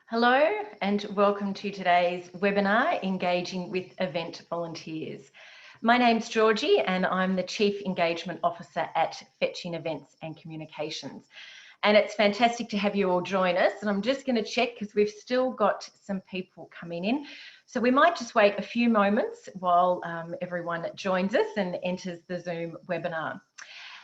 Hello and welcome to today's webinar, Engaging with Event Volunteers. My name's Georgie and I'm the Chief Engagement Officer at Fetching Events and Communications. And it's fantastic to have you all join us. And I'm just going to check because we've still got some people coming in. So we might just wait a few moments while everyone joins us and enters the Zoom webinar.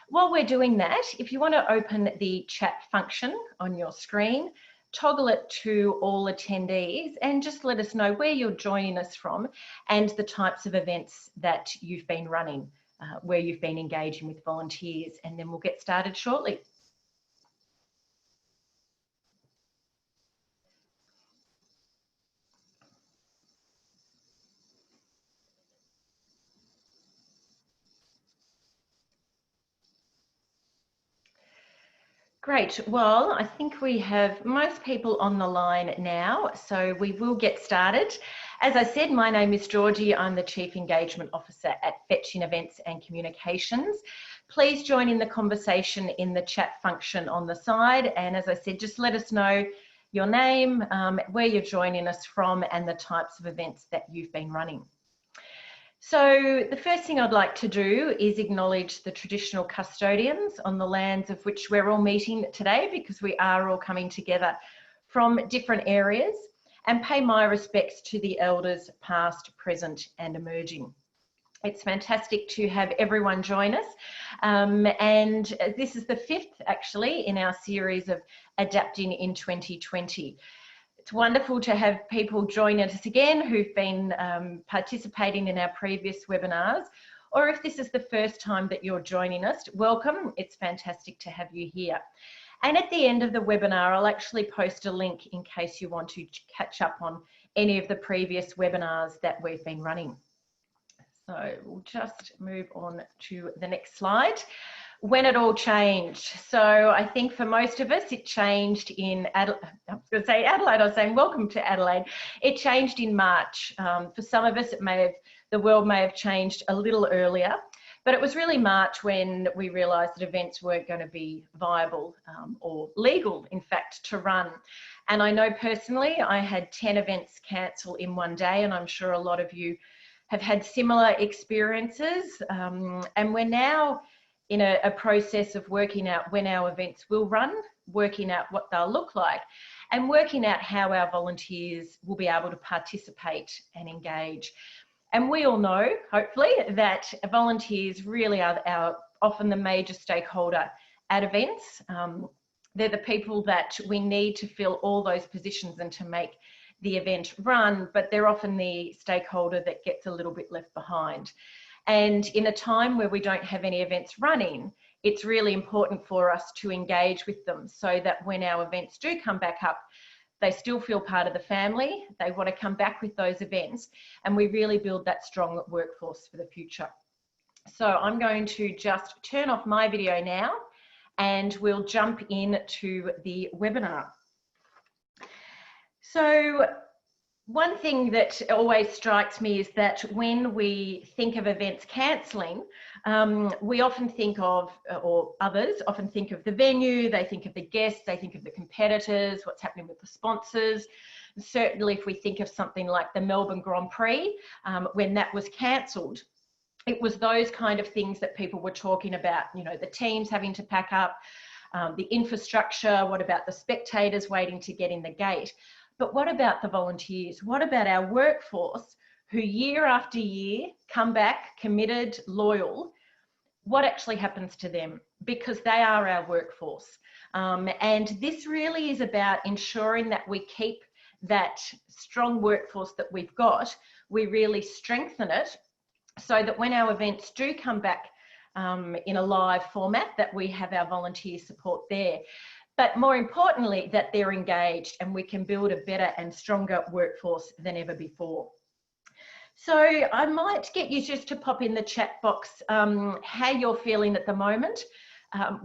While we're doing that, if you want to open the chat function on your screen, toggle it to all attendees and just let us know where you're joining us from and the types of events that you've been running, where you've been engaging with volunteers, and then we'll get started shortly. Great. Well, I think we have most people on the line now, so we will get started. As I said, my name is Georgie. I'm the Chief Engagement Officer at Fetching Events and Communications. Please join in the conversation in the chat function on the side. And as I said, just let us know your name, where you're joining us from, and the types of events that you've been running. So the first thing I'd like to do is acknowledge the traditional custodians on the lands of which we're all meeting today, because we are all coming together from different areas, and pay my respects to the elders past, present and emerging. It's fantastic to have everyone join us, and this is the fifth actually in our series of Adapting in 2020. It's wonderful to have people join us again who've been participating in our previous webinars, or if this is the first time that you're joining us, welcome. It's fantastic to have you here. And at the end of the webinar, I'll actually post a link in case you want to catch up on any of the previous webinars that we've been running. So we'll just move on to the next slide. When it all changed. So I think for most of us, it changed in Adelaide. I was going to say Adelaide, I was saying welcome to Adelaide. It changed in March. For some of us, the world may have changed a little earlier, but it was really March when we realised that events weren't going to be viable or legal, in fact, to run. And I know personally, I had 10 events cancel in one day, and I'm sure a lot of you have had similar experiences. And we're now in a process of working out when our events will run, working out what they'll look like, and working out how our volunteers will be able to participate and engage. And we all know, hopefully, that volunteers really are often the major stakeholder at events. They're the people that we need to fill all those positions and to make the event run, but they're often the stakeholder that gets a little bit left behind. And in a time where we don't have any events running, it's really important for us to engage with them so that when our events do come back up, they still feel part of the family, they want to come back with those events, and we really build that strong workforce for the future. So I'm going to just turn off my video now and we'll jump into the webinar. So one thing that always strikes me is that when we think of events cancelling, we often think of, or others often think of the venue, they think of the guests, they think of the competitors, what's happening with the sponsors. Certainly if we think of something like the Melbourne Grand Prix, when that was cancelled, it was those kind of things that people were talking about, you know, the teams having to pack up, the infrastructure, what about the spectators waiting to get in the gate? But what about the volunteers? What about our workforce who year after year come back committed, loyal? What actually happens to them? Because they are our workforce. And this really is about ensuring that we keep that strong workforce that we've got, we really strengthen it so that when our events do come back in a live format, that we have our volunteer support there. But more importantly, that they're engaged and we can build a better and stronger workforce than ever before. So I might get you just to pop in the chat box how you're feeling at the moment,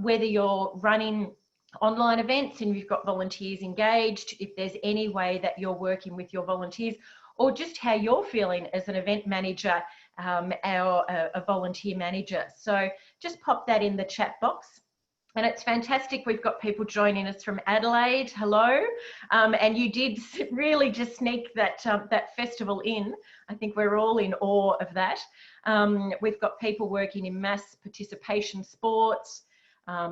whether you're running online events and you've got volunteers engaged, if there's any way that you're working with your volunteers, or just how you're feeling as an event manager or a volunteer manager. So just pop that in the chat box. And it's fantastic. We've got people joining us from Adelaide. Hello. And you did really just sneak that, that festival in. I think we're all in awe of that. We've got people working in mass participation sports,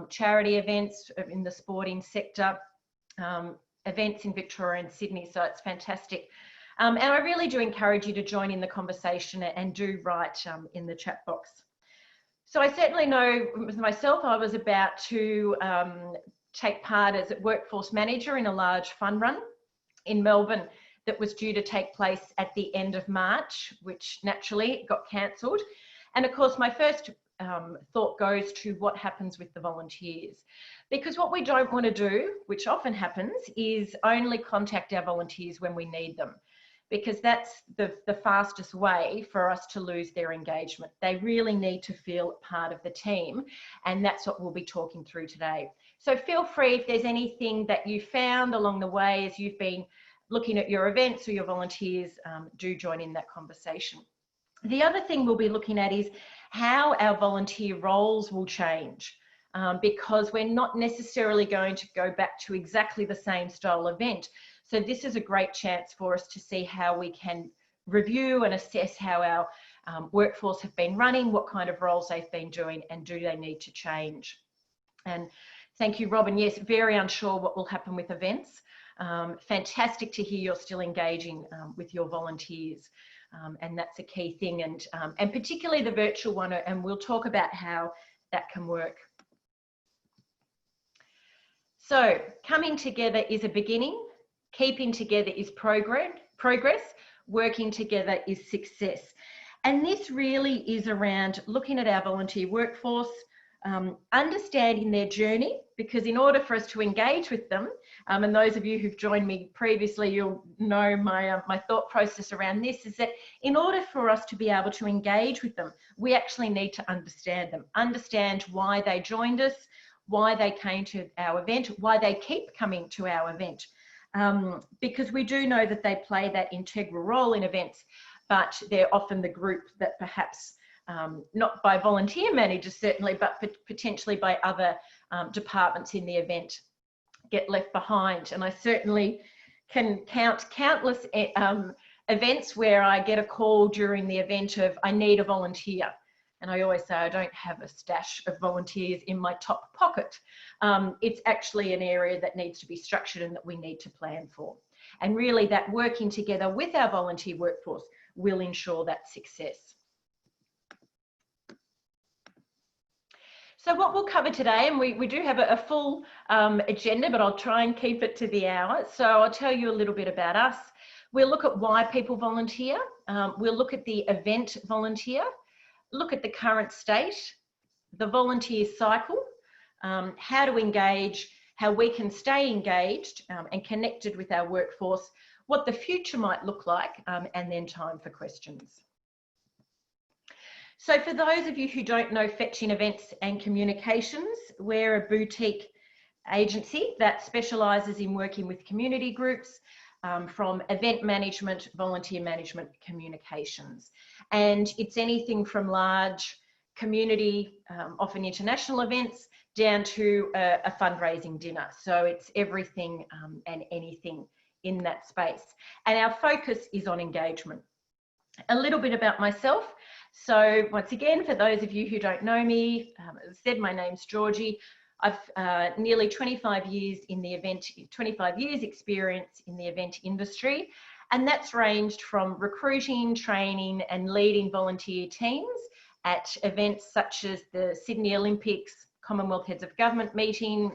charity events in the sporting sector, events in Victoria and Sydney. So it's fantastic. And I really do encourage you to join in the conversation and do write in the chat box. So I certainly know myself, I was about to take part as a workforce manager in a large fund run in Melbourne that was due to take place at the end of March, which naturally got cancelled. And of course, my first thought goes to what happens with the volunteers. Because what we don't want to do, which often happens, is only contact our volunteers when we need them, because that's the fastest way for us to lose their engagement. They really need to feel part of the team, and that's what we'll be talking through today. So feel free, if there's anything that you found along the way as you've been looking at your events or your volunteers, do join in that conversation. The other thing we'll be looking at is how our volunteer roles will change, because we're not necessarily going to go back to exactly the same style event. So this is a great chance for us to see how we can review and assess how our workforce have been running, what kind of roles they've been doing, and do they need to change. And thank you, Robin. Yes, very unsure what will happen with events. Fantastic to hear you're still engaging with your volunteers. And that's a key thing, and particularly the virtual one, and we'll talk about how that can work. So coming together is a beginning. Keeping together is progress, working together is success. And this really is around looking at our volunteer workforce, understanding their journey, because in order for us to engage with them, and those of you who've joined me previously, you'll know my thought process around this, is that in order for us to be able to engage with them, we actually need to understand them, understand why they joined us, why they came to our event, why they keep coming to our event. Because we do know that they play that integral role in events, but they're often the group that perhaps, not by volunteer managers certainly, but potentially by other departments in the event, get left behind. And I certainly can count countless events where I get a call during the event of, I need a volunteer. And I always say, I don't have a stash of volunteers in my top pocket. It's actually an area that needs to be structured and that we need to plan for. And really that working together with our volunteer workforce will ensure that success. So what we'll cover today, and we do have a full agenda, but I'll try and keep it to the hour. So I'll tell you a little bit about us. We'll look at why people volunteer. We'll look at the event volunteer, look at the current state, the volunteer cycle, how to engage, how we can stay engaged and connected with our workforce, what the future might look like, and then time for questions. So for those of you who don't know Fetching Events and Communications, we're a boutique agency that specialises in working with community groups, from event management, volunteer management, communications. And it's anything from large community, often international events, down to a fundraising dinner. So it's everything and anything in that space. And our focus is on engagement. A little bit about myself. So once again, for those of you who don't know me, as I said, my name's Georgie. I've nearly 25 years in the event, 25 years experience in the event industry, and that's ranged from recruiting, training and leading volunteer teams at events such as the Sydney Olympics, Commonwealth Heads of Government meeting,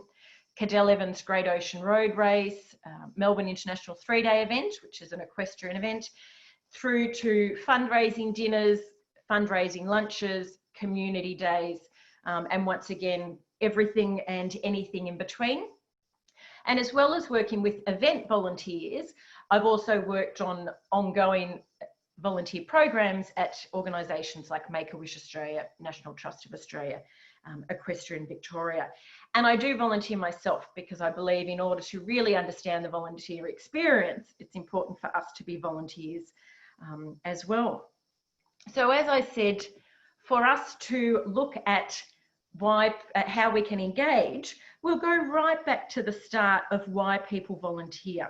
Cadell Evans Great Ocean Road Race, Melbourne International 3-day event, which is an equestrian event, through to fundraising dinners, fundraising lunches, community days, and once again, everything and anything in between. And as well as working with event volunteers, I've also worked on ongoing volunteer programs at organisations like Make-A-Wish Australia, National Trust of Australia, Equestrian Victoria. And I do volunteer myself because I believe in order to really understand the volunteer experience, it's important for us to be volunteers as well. So as I said, for us to look at how we can engage, we'll go right back to the start of why people volunteer.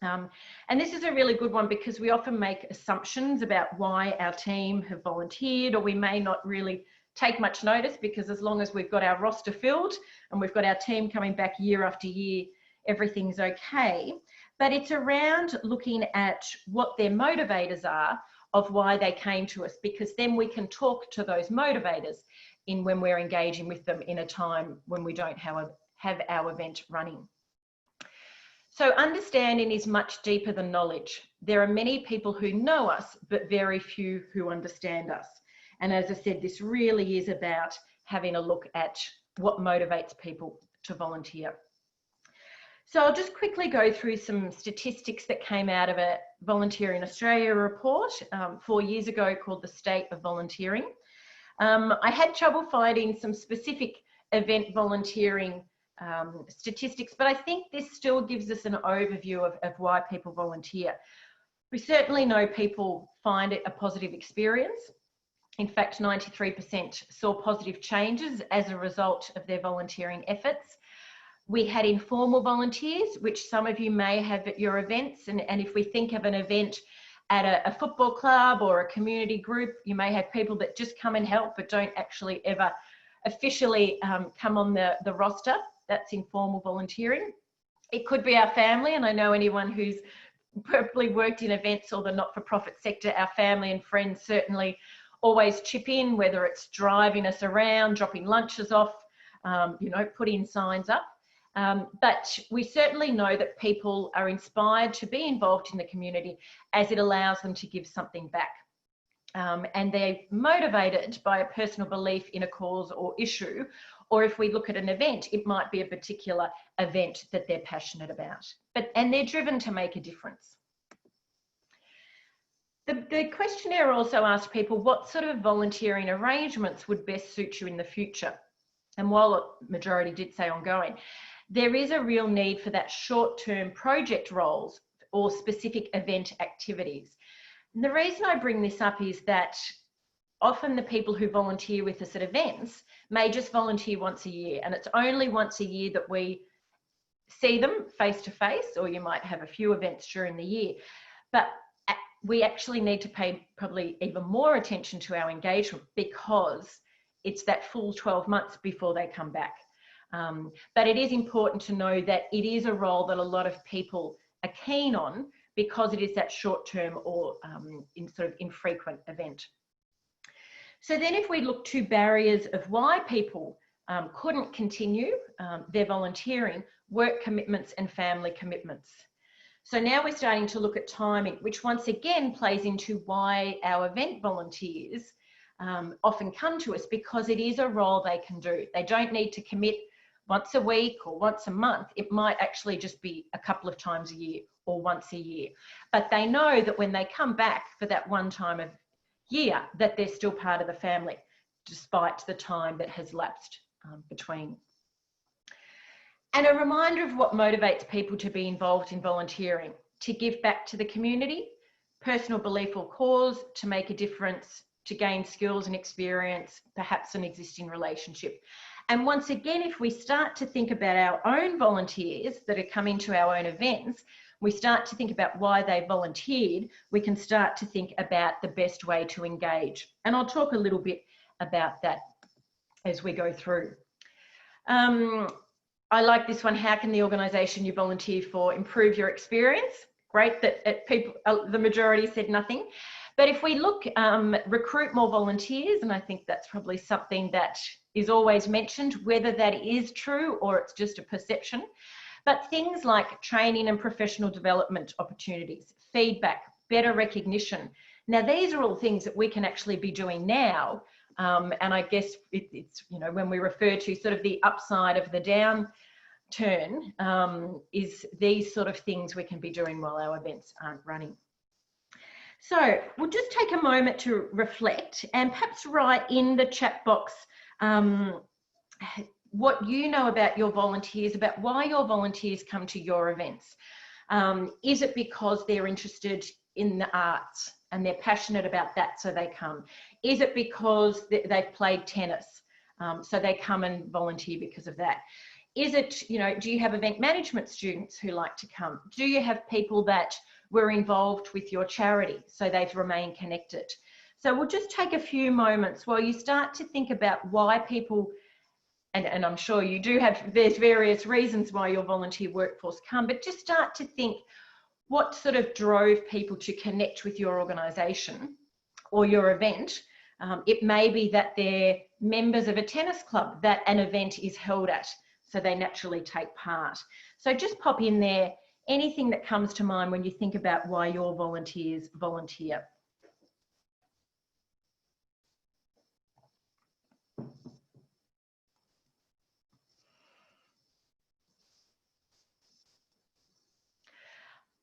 And this is a really good one because we often make assumptions about why our team have volunteered, or we may not really take much notice because as long as we've got our roster filled and we've got our team coming back year after year, everything's okay. But it's around looking at what their motivators are of why they came to us, because then we can talk to those motivators in when we're engaging with them in a time when we don't have our event running. So understanding is much deeper than knowledge. There are many people who know us, but very few who understand us. And as I said, this really is about having a look at what motivates people to volunteer. So I'll just quickly go through some statistics that came out of a Volunteer in Australia report 4 years ago called The State of Volunteering. I had trouble finding some specific event volunteering statistics, but I think this still gives us an overview of why people volunteer. We certainly know people find it a positive experience. In fact, 93% saw positive changes as a result of their volunteering efforts. We had informal volunteers, which some of you may have at your events. And if we think of an event at a football club or a community group, you may have people that just come and help, but don't actually ever officially come on the roster. That's informal volunteering. It could be our family, and I know anyone who's probably worked in events or the not-for-profit sector, our family and friends certainly always chip in, whether it's driving us around, dropping lunches off, you know, putting signs up. But we certainly know that people are inspired to be involved in the community as it allows them to give something back. And they're motivated by a personal belief in a cause or issue, or if we look at an event, it might be a particular event that they're passionate about, and they're driven to make a difference. The questionnaire also asked people what sort of volunteering arrangements would best suit you in the future. And while a majority did say ongoing, there is a real need for that short-term project roles or specific event activities. And the reason I bring this up is that often the people who volunteer with us at events may just volunteer once a year, and it's only once a year that we see them face to face, or you might have a few events during the year. But we actually need to pay probably even more attention to our engagement because it's that full 12 months before they come back. But it is important to know that it is a role that a lot of people are keen on because it is that short-term or infrequent event. So then if we look to barriers of why people couldn't continue their volunteering, work commitments and family commitments. So now we're starting to look at timing, which once again plays into why our event volunteers often come to us, because it is a role they can do. They don't need to commit once a week or once a month. It might actually just be a couple of times a year or once a year. But they know that when they come back for that one time of year, that they're still part of the family, despite the time that has lapsed between. And a reminder of what motivates people to be involved in volunteering: to give back to the community, personal belief or cause, to make a difference, to gain skills and experience, perhaps an existing relationship. And once again, if we start to think about our own volunteers that are coming to our own events, we start to think about why they volunteered, we can start to think about the best way to engage. And I'll talk a little bit about that as we go through. I like this one. How can the organisation you volunteer for improve your experience? Great that people, the majority said nothing. But if we look, recruit more volunteers, and I think that's probably something that is always mentioned, whether that is true or it's just a perception. But things like training and professional development opportunities, feedback, better recognition. Now, these are all things that we can actually be doing now. And I guess it's, you know, when we refer to sort of the upside of the downturn, is these sort of things we can be doing while our events aren't running. So we'll just take a moment to reflect and perhaps write in the chat box what you know about your volunteers, about why your volunteers come to your events. Is it because they're interested in the arts and they're passionate about that, so they come? Is it because they've played tennis? So they come and volunteer because of that. Is it, you know, do you have event management students who like to come? Do you have people that were involved with your charity, so they've remained connected? So we'll just take a few moments while you start to think about why people, and I'm sure you do have, there's various reasons why your volunteer workforce come, but just start to think what sort of drove people to connect with your organisation or your event. It may be that they're members of a tennis club that an event is held at, so they naturally take part. So just pop in there anything that comes to mind when you think about why your volunteers volunteer.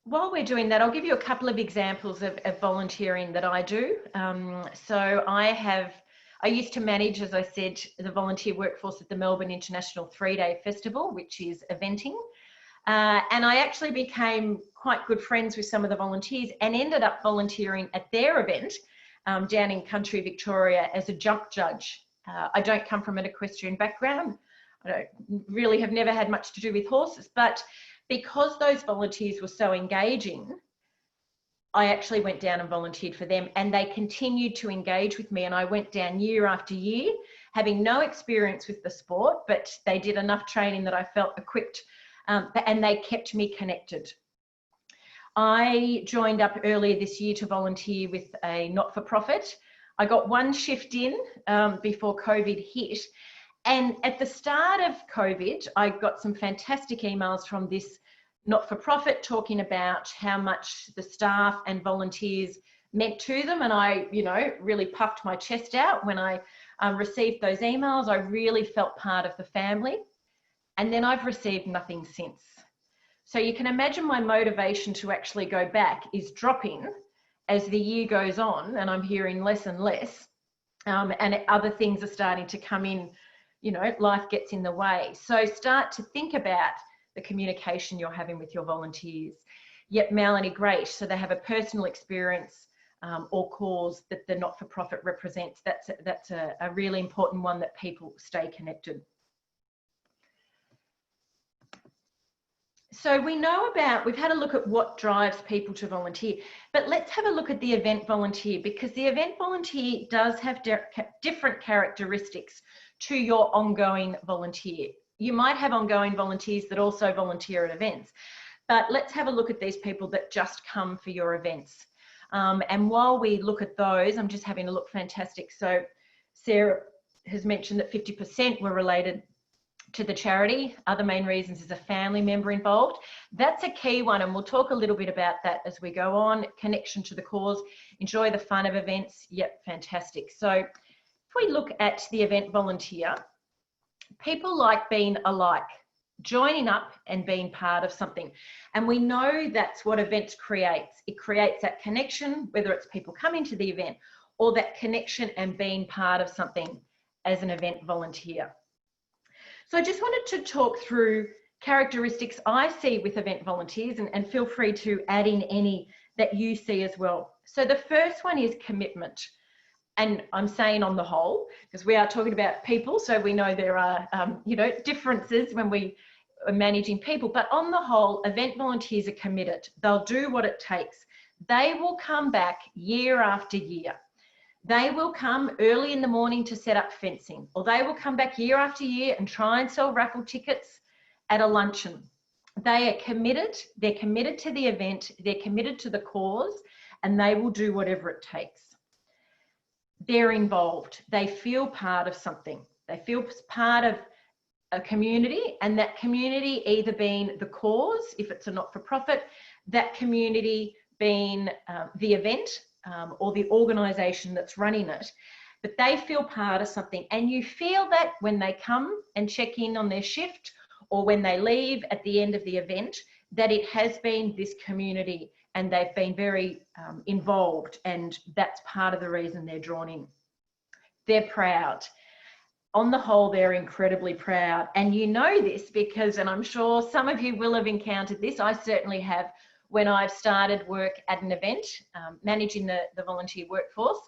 While we're doing that, I'll give you a couple of examples of volunteering that I do. So I used to manage, as I said, the volunteer workforce at the Melbourne International 3-Day Festival, which is eventing. And I actually became quite good friends with some of the volunteers and ended up volunteering at their event down in country Victoria as a jump judge. I don't come from an equestrian background. I really have never had much to do with horses, but because those volunteers were so engaging, I actually went down and volunteered for them, and they continued to engage with me, and I went down year after year, having no experience with the sport, but they did enough training that I felt equipped, and they kept me connected. I joined up earlier this year to volunteer with a not-for-profit. I got one shift in before COVID hit. And at the start of COVID, I got some fantastic emails from this not-for-profit talking about how much the staff and volunteers meant to them. And I, you know, really puffed my chest out when I received those emails. I really felt part of the family. And then I've received nothing since. So you can imagine my motivation to actually go back is dropping as the year goes on, and I'm hearing less and less, and other things are starting to come in. You know, life gets in the way. So start to think about the communication you're having with your volunteers. Yep, Melanie, great. So they have a personal experience or cause that the not-for-profit represents. That's a really important one, that people stay connected. So we know about, we've had a look at what drives people to volunteer, but let's have a look at the event volunteer, because the event volunteer does have different characteristics to your ongoing volunteer. You might have ongoing volunteers that also volunteer at events, but let's have a look at these people that just come for your events. And while we look at those, I'm just having a look. Fantastic. So Sarah has mentioned that 50% were related to the charity. Other main reasons is a family member involved. That's a key one, and we'll talk a little bit about that as we go on. Connection to the cause, enjoy the fun of events. Yep, fantastic. So if we look at the event volunteer, people like being alike, joining up and being part of something. And we know that's what events creates. It creates that connection, whether it's people coming to the event or that connection and being part of something as an event volunteer. So I just wanted to talk through characteristics I see with event volunteers, and feel free to add in any that you see as well. So the first one is commitment. And I'm saying on the whole, because we are talking about people, so we know there are, you know, differences when we are managing people, but on the whole, event volunteers are committed. They'll do what it takes. They will come back year after year. They will come early in the morning to set up fencing, or they will come back year after year and try and sell raffle tickets at a luncheon. They are committed. They're committed to the event. They're committed to the cause, and they will do whatever it takes. They're involved. They feel part of something. They feel part of a community, and that community either being the cause, if it's a not-for-profit, that community being the event, or the organisation that's running it, but they feel part of something. And you feel that when they come and check in on their shift, or when they leave at the end of the event, that it has been this community and they've been very involved, and that's part of the reason they're drawn in. They're proud. On the whole, they're incredibly proud. And you know this because, and I'm sure some of you will have encountered this, I certainly have, when I've started work at an event, managing the volunteer workforce,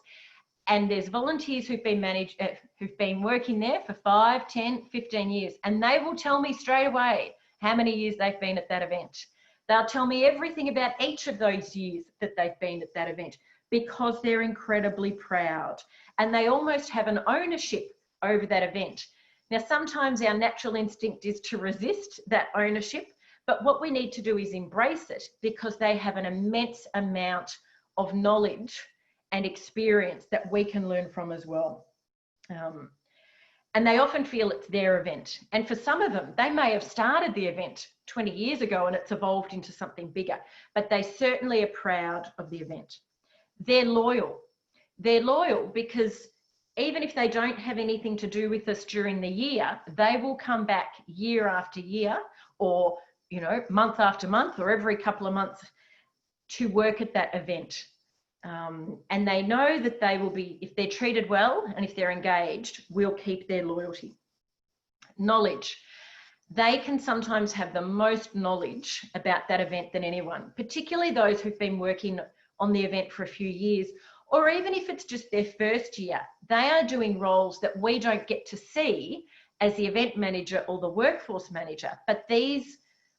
And there's volunteers who've been working there for 5, 10, 15 years, and they will tell me straight away how many years they've been at that event. They'll tell me everything about each of those years that they've been at that event, because they're incredibly proud and they almost have an ownership over that event. Now, sometimes our natural instinct is to resist that ownership, but what we need to do is embrace it, because they have an immense amount of knowledge and experience that we can learn from as well. And they often feel it's their event. And for some of them, they may have started the event 20 years ago and it's evolved into something bigger, but they certainly are proud of the event. They're loyal. They're loyal because even if they don't have anything to do with us during the year, they will come back year after year, or, you know, month after month, or every couple of months to work at that event. And they know that they will be, if they're treated well and if they're engaged, we'll keep their loyalty. Knowledge. They can sometimes have the most knowledge about that event than anyone, particularly those who've been working on the event for a few years, or even if it's just their first year. They are doing roles that we don't get to see as the event manager or the workforce manager, but these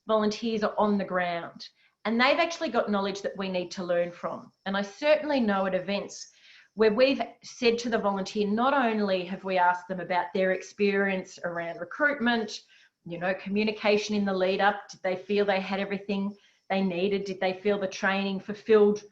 volunteers are on the ground. And they've actually got knowledge that we need to learn from. And I certainly know at events where we've said to the volunteer, not only have we asked them about their experience around recruitment, you know, communication in the lead up, did they feel they had everything they needed? Did they feel the training fulfilled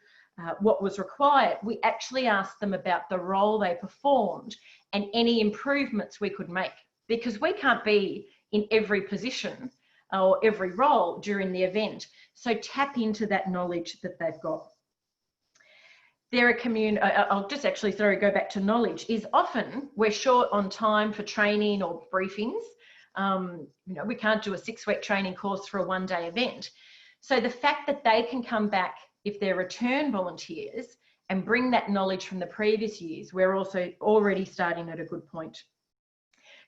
what was required? We actually asked them about the role they performed and any improvements we could make, because we can't be in every position or every role during the event. So tap into that knowledge that they've got. They're a community. I'll just actually go back to knowledge. Is often we're short on time for training or briefings. You know, we can't do a 6-week training course for a 1-day event. So the fact that they can come back if they're return volunteers and bring that knowledge from the previous years, we're also already starting at a good point.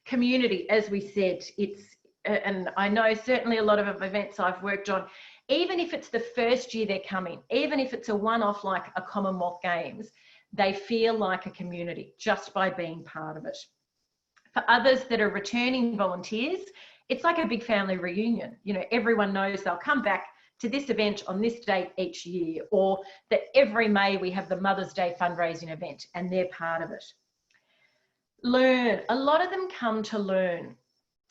Community, as we said, it's, and I know certainly a lot of events I've worked on, even if it's the first year they're coming, even if it's a one-off like a Commonwealth Games, they feel like a community just by being part of it. For others that are returning volunteers, it's like a big family reunion. You know, everyone knows they'll come back to this event on this date each year, or that every May we have the Mother's Day fundraising event and they're part of it. Learn. A lot of them come to learn.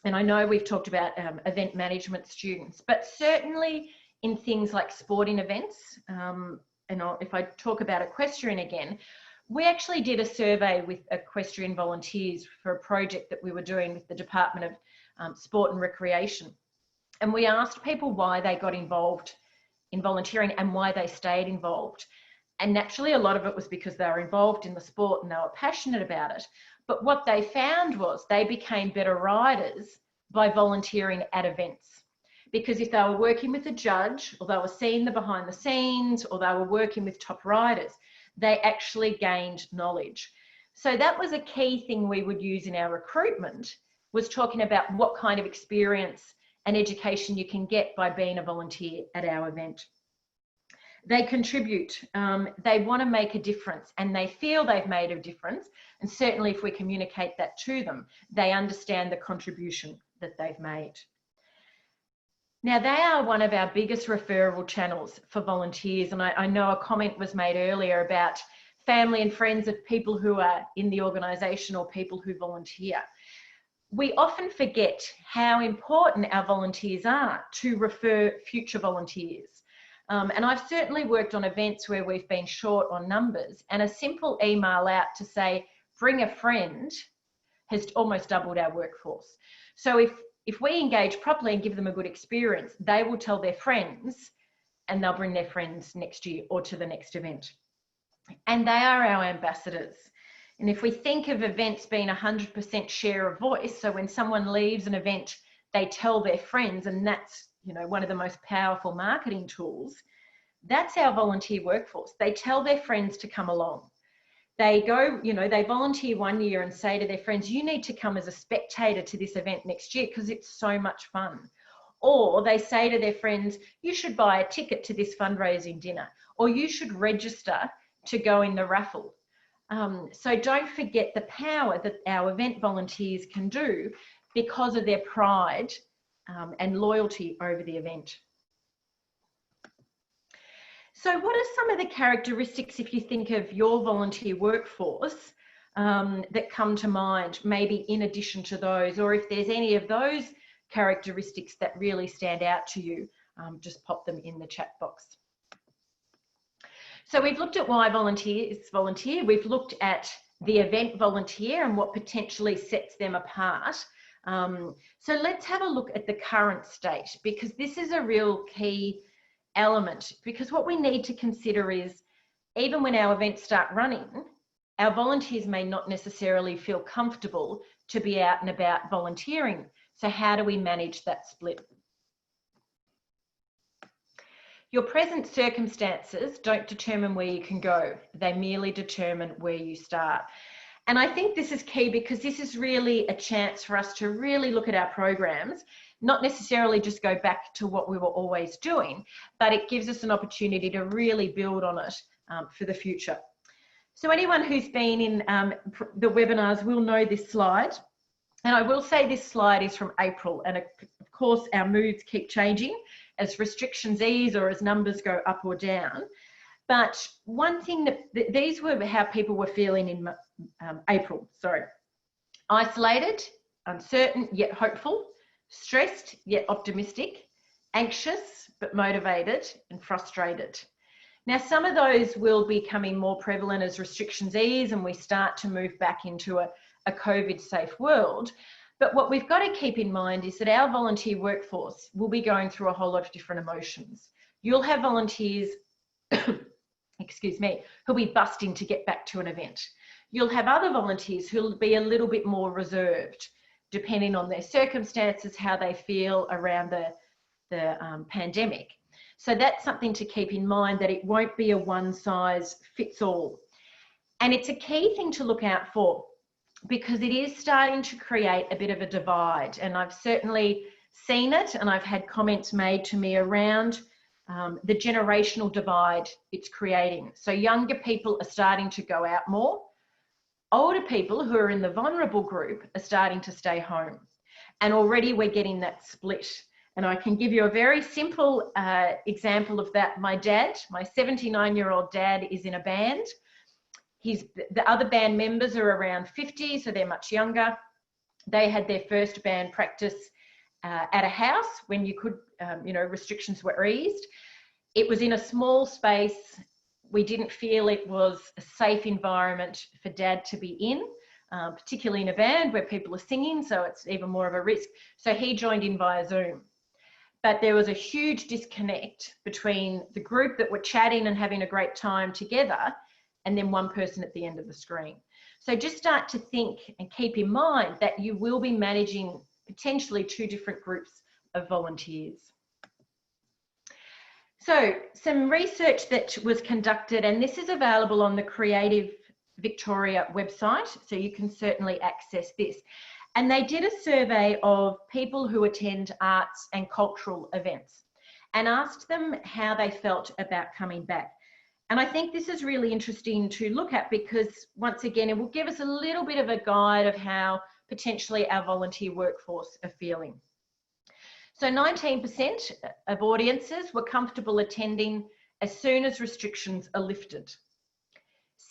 And I know we've talked about event management students, but certainly in things like sporting events, if I talk about equestrian again, we actually did a survey with equestrian volunteers for a project that we were doing with the Department of Sport and Recreation. And we asked people why they got involved in volunteering and why they stayed involved. And naturally, a lot of it was because they were involved in the sport and they were passionate about it. But what they found was they became better riders by volunteering at events. Because if they were working with a judge, or they were seeing the behind the scenes, or they were working with top riders, they actually gained knowledge. So that was a key thing we would use in our recruitment, was talking about what kind of experience and education you can get by being a volunteer at our event. They contribute, they want to make a difference, and they feel they've made a difference. And certainly if we communicate that to them, they understand the contribution that they've made. Now, they are one of our biggest referral channels for volunteers. And I know a comment was made earlier about family and friends of people who are in the organisation or people who volunteer. We often forget how important our volunteers are to refer future volunteers. And I've certainly worked on events where we've been short on numbers, and a simple email out to say, bring a friend, has almost doubled our workforce. So if we engage properly and give them a good experience, they will tell their friends and they'll bring their friends next year or to the next event. And they are our ambassadors. And if we think of events being 100% share of voice, so when someone leaves an event, they tell their friends, and that's, you know, one of the most powerful marketing tools, that's our volunteer workforce. They tell their friends to come along. They go, you know, they volunteer one year and say to their friends, you need to come as a spectator to this event next year because it's so much fun. Or they say to their friends, you should buy a ticket to this fundraising dinner, or you should register to go in the raffle. So don't forget the power that our event volunteers can do because of their pride and loyalty over the event. So what are some of the characteristics, if you think of your volunteer workforce, that come to mind, maybe in addition to those, or if there's any of those characteristics that really stand out to you, just pop them in the chat box. So we've looked at why volunteers volunteer. We've looked at the event volunteer and what potentially sets them apart. So let's have a look at the current state, because this is a real key element, because what we need to consider is, even when our events start running, our volunteers may not necessarily feel comfortable to be out and about volunteering. So how do we manage that split? Your present circumstances don't determine where you can go. They merely determine where you start. And I think this is key, because this is really a chance for us to really look at our programs, not necessarily just go back to what we were always doing, but it gives us an opportunity to really build on it for the future. So anyone who's been in the webinars will know this slide. And I will say this slide is from April, and of course our moods keep changing as restrictions ease or as numbers go up or down. But one thing that these were how people were feeling in April. Sorry, isolated, uncertain yet hopeful, stressed yet optimistic, anxious but motivated, and frustrated. Now, some of those will be becoming more prevalent as restrictions ease and we start to move back into a COVID-safe world. But what we've got to keep in mind is that our volunteer workforce will be going through a whole lot of different emotions. You'll have volunteers, excuse me, who'll be busting to get back to an event. You'll have other volunteers who'll be a little bit more reserved, depending on their circumstances, how they feel around the pandemic. So that's something to keep in mind, that it won't be a one size fits all. And it's a key thing to look out for, because it is starting to create a bit of a divide. And I've certainly seen it, and I've had comments made to me around the generational divide it's creating. So younger people are starting to go out more. Older people who are in the vulnerable group are starting to stay home. And already we're getting that split. And I can give you a very simple example of that. My dad, my 79-year-old dad, is in a band. The other band members are around 50, so they're much younger. They had their first band practice at a house when you could, restrictions were eased. It was in a small space. We didn't feel it was a safe environment for Dad to be in, particularly in a band where people are singing, so it's even more of a risk. So he joined in via Zoom. But there was a huge disconnect between the group that were chatting and having a great time together and then one person at the end of the screen. So just start to think and keep in mind that you will be managing potentially two different groups of volunteers. So some research that was conducted, and this is available on the Creative Victoria website, so you can certainly access this. And they did a survey of people who attend arts and cultural events and asked them how they felt about coming back. And I think this is really interesting to look at, because once again, it will give us a little bit of a guide of how potentially our volunteer workforce are feeling. So 19% of audiences were comfortable attending as soon as restrictions are lifted.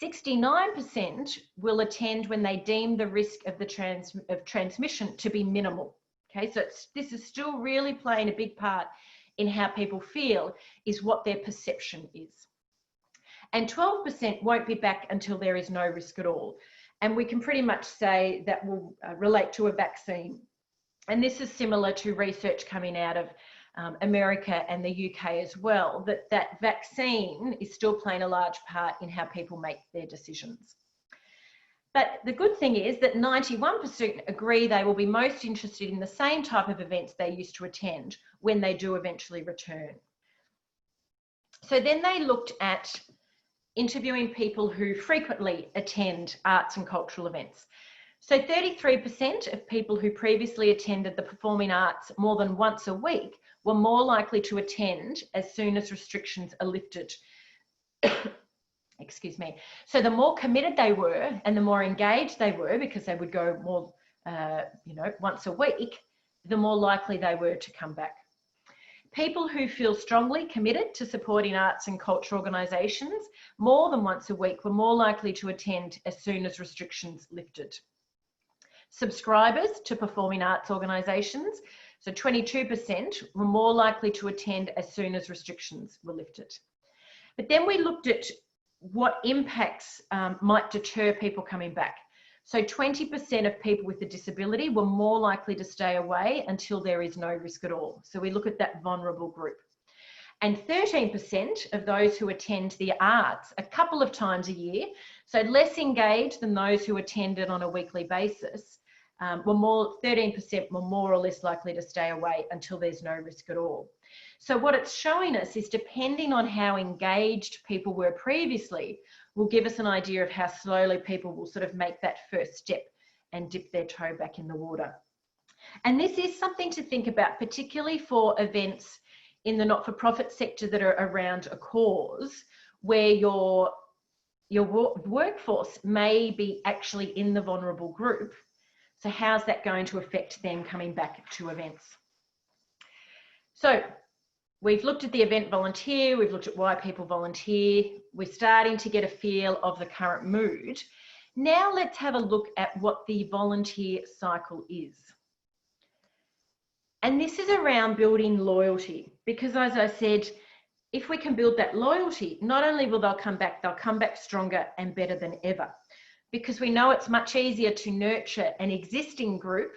69% will attend when they deem the risk of transmission to be minimal. Okay, so this is still really playing a big part in how people feel, is what their perception is. And 12% won't be back until there is no risk at all. And we can pretty much say that will relate to a vaccine. And this is similar to research coming out of America and the UK as well, that vaccine is still playing a large part in how people make their decisions. But the good thing is that 91% agree they will be most interested in the same type of events they used to attend when they do eventually return. So then they looked at interviewing people who frequently attend arts and cultural events. So 33% of people who previously attended the performing arts more than once a week were more likely to attend as soon as restrictions are lifted. excuse me. So the more committed they were and the more engaged they were, because they would go more, once a week, the more likely they were to come back. People who feel strongly committed to supporting arts and culture organisations more than once a week were more likely to attend as soon as restrictions lifted. Subscribers to performing arts organisations, so 22%, were more likely to attend as soon as restrictions were lifted. But then we looked at what impacts might deter people coming back. So 20% of people with a disability were more likely to stay away until there is no risk at all. So we look at that vulnerable group. And 13% of those who attend the arts a couple of times a year, so less engaged than those who attended on a weekly basis, 13% were more or less likely to stay away until there's no risk at all. So what it's showing us is, depending on how engaged people were previously, will give us an idea of how slowly people will sort of make that first step and dip their toe back in the water. And this is something to think about, particularly for events in the not-for-profit sector that are around a cause, where your workforce may be actually in the vulnerable group. So how's that going to affect them coming back to events? So we've looked at the event volunteer, we've looked at why people volunteer, we're starting to get a feel of the current mood. Now let's have a look at what the volunteer cycle is. And this is around building loyalty, because as I said, if we can build that loyalty, not only will they'll come back stronger and better than ever, because we know it's much easier to nurture an existing group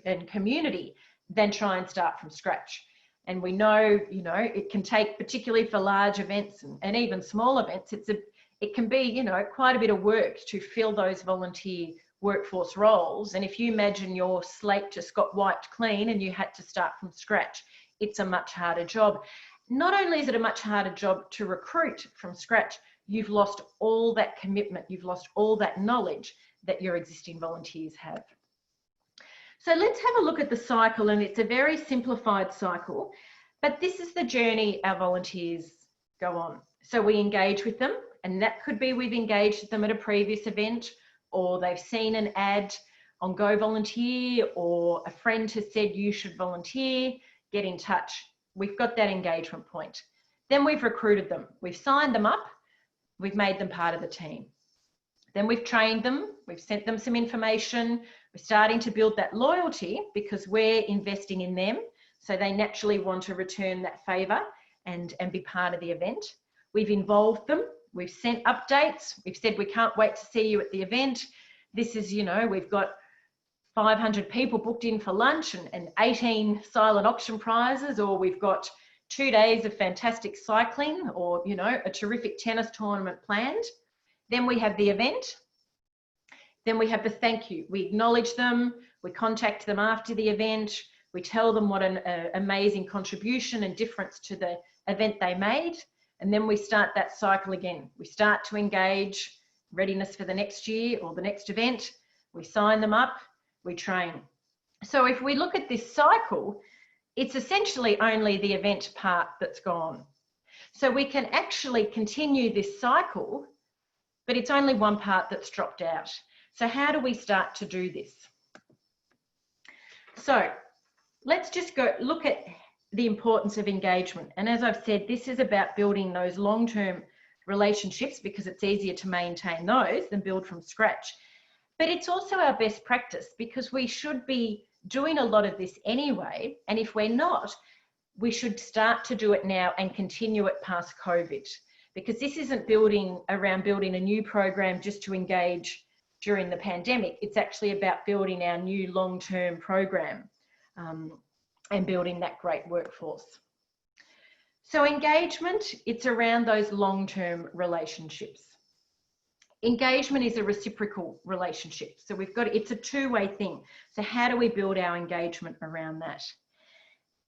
and community than try and start from scratch. And we know, it can take, particularly for large events and even small events, it can be, quite a bit of work to fill those volunteer workforce roles. And if you imagine your slate just got wiped clean and you had to start from scratch, it's a much harder job. Not only is it a much harder job to recruit from scratch, you've lost all that commitment, you've lost all that knowledge that your existing volunteers have. So let's have a look at the cycle, and it's a very simplified cycle, but this is the journey our volunteers go on. So we engage with them, and that could be we've engaged with them at a previous event, or they've seen an ad on Go Volunteer, or a friend has said you should volunteer, get in touch. We've got that engagement point. Then we've recruited them, we've signed them up, we've made them part of the team. Then we've trained them, we've sent them some information, we're starting to build that loyalty because we're investing in them, so they naturally want to return that favour and be part of the event. We've involved them, we've sent updates, we've said we can't wait to see you at the event. This is, we've got 500 people booked in for lunch and 18 silent auction prizes, or we've got 2 days of fantastic cycling, or, a terrific tennis tournament planned. Then we have the event. Then we have the thank you. We acknowledge them. We contact them after the event. We tell them what an amazing contribution and difference to the event they made. And then we start that cycle again. We start to engage, readiness for the next year or the next event. We sign them up, we train. So if we look at this cycle, it's essentially only the event part that's gone. So we can actually continue this cycle, but it's only one part that's dropped out. So how do we start to do this? So let's just go look at the importance of engagement. And as I've said, this is about building those long-term relationships, because it's easier to maintain those than build from scratch. But it's also our best practice, because we should be doing a lot of this anyway. And if we're not, we should start to do it now and continue it past COVID, because this isn't building a new program just to engage during the pandemic. It's actually about building our new long-term program and building that great workforce. So engagement, it's around those long-term relationships. Engagement is a reciprocal relationship. So it's a two-way thing. So how do we build our engagement around that?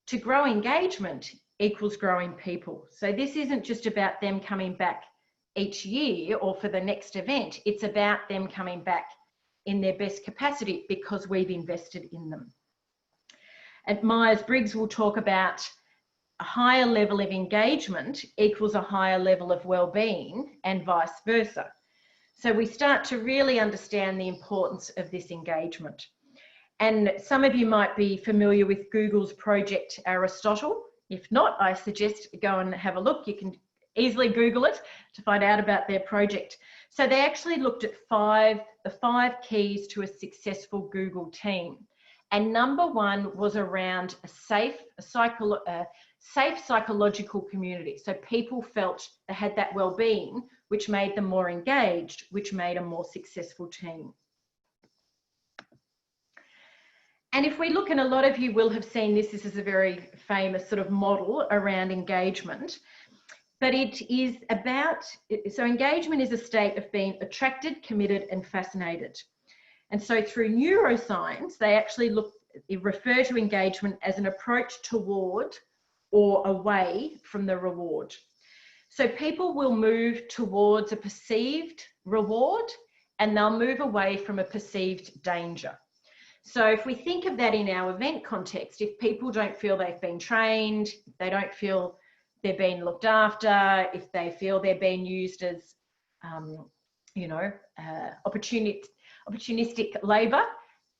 To grow engagement equals growing people. So this isn't just about them coming back each year or for the next event. It's about them coming back in their best capacity because we've invested in them. At Myers-Briggs, we'll talk about a higher level of engagement equals a higher level of well-being and vice versa. So we start to really understand the importance of this engagement. And some of you might be familiar with Google's Project Aristotle. If not, I suggest go and have a look. You can easily Google it to find out about their project. So they actually looked at the five keys to a successful Google team. And number one was around a safe psychological community. So people felt they had that well-being, which made them more engaged, which made a more successful team. And if we look, and a lot of you will have seen this is a very famous sort of model around engagement, but it is about, so engagement is a state of being attracted, committed, and fascinated. And so through neuroscience, they actually refer to engagement as an approach toward or away from the reward. So people will move towards a perceived reward and they'll move away from a perceived danger. So if we think of that in our event context, if people don't feel they've been trained, if they don't feel they're being looked after, if they feel they're being used as, opportunistic labour,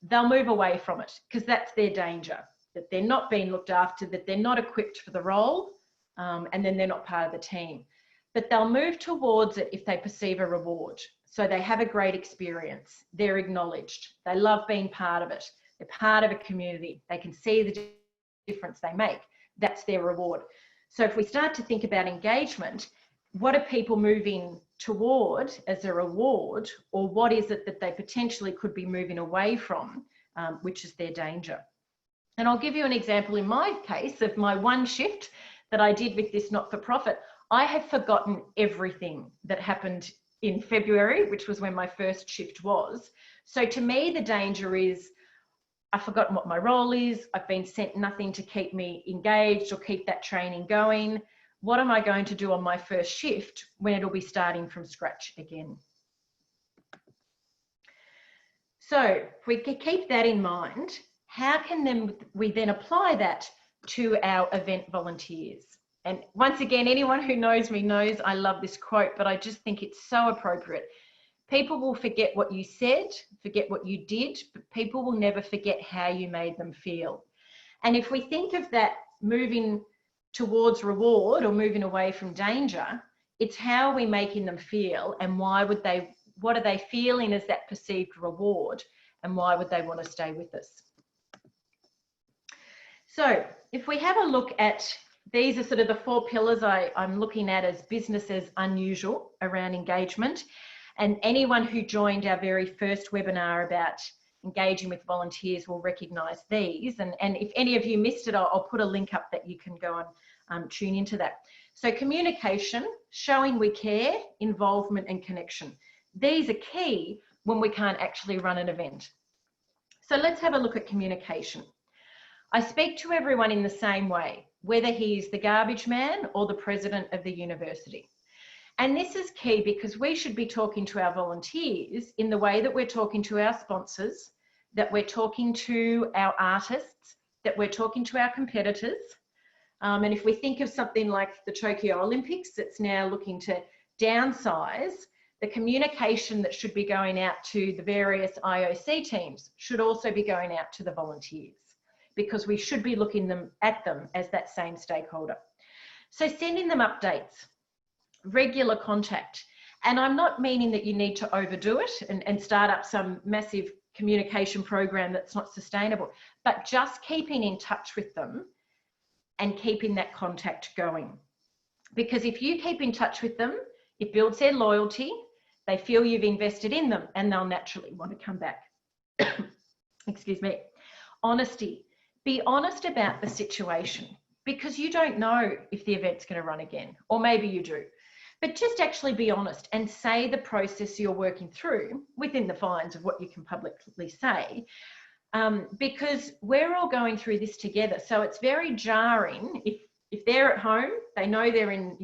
they'll move away from it because that's their danger, that they're not being looked after, that they're not equipped for the role, and then they're not part of the team. But they'll move towards it if they perceive a reward. So they have a great experience, they're acknowledged, they love being part of it, they're part of a community, they can see the difference they make, that's their reward. So if we start to think about engagement, what are people moving toward as a reward, or what is it that they potentially could be moving away from, which is their danger? And I'll give you an example in my case of my one shift that I did with this not-for-profit. I had forgotten everything that happened in February, which was when my first shift was. So to me, the danger is I've forgotten what my role is. I've been sent nothing to keep me engaged or keep that training going. What am I going to do on my first shift when it'll be starting from scratch again? So if we keep that in mind, how can we then apply that to our event volunteers? And once again, anyone who knows me knows I love this quote, but I just think it's so appropriate. People will forget what you said, forget what you did, but people will never forget how you made them feel. And if we think of that moving towards reward or moving away from danger, it's how are we making them feel, and what are they feeling as that perceived reward, and why would they want to stay with us? So if we have a look at, these are sort of the four pillars I'm looking at as business as unusual around engagement. And anyone who joined our very first webinar about engaging with volunteers will recognise these. And if any of you missed it, I'll put a link up that you can go and tune into that. So communication, showing we care, involvement and connection. These are key when we can't actually run an event. So let's have a look at communication. I speak to everyone in the same way, whether he's the garbage man or the president of the university. And this is key because we should be talking to our volunteers in the way that we're talking to our sponsors, that we're talking to our artists, that we're talking to our competitors. And if we think of something like the Tokyo Olympics that's now looking to downsize, the communication that should be going out to the various IOC teams should also be going out to the volunteers, because we should be looking at them as that same stakeholder. So sending them updates, regular contact. And I'm not meaning that you need to overdo it and start up some massive communication program that's not sustainable, but just keeping in touch with them and keeping that contact going. Because if you keep in touch with them, it builds their loyalty, they feel you've invested in them, and they'll naturally want to come back. Excuse me. Honesty. Be honest about the situation, because you don't know if the event's going to run again, or maybe you do. But just actually be honest and say the process you're working through within the confines of what you can publicly say, because we're all going through this together. So it's very jarring if they're at home, they know they're in,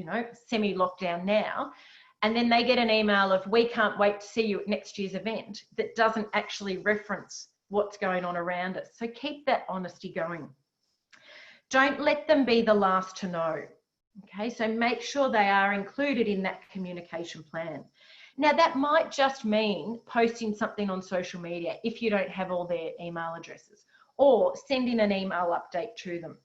semi-lockdown now, and then they get an email of, we can't wait to see you at next year's event, that doesn't actually reference what's going on around us. So keep that honesty going. Don't let them be the last to know. Okay, so make sure they are included in that communication plan. Now, that might just mean posting something on social media if you don't have all their email addresses, or sending an email update to them,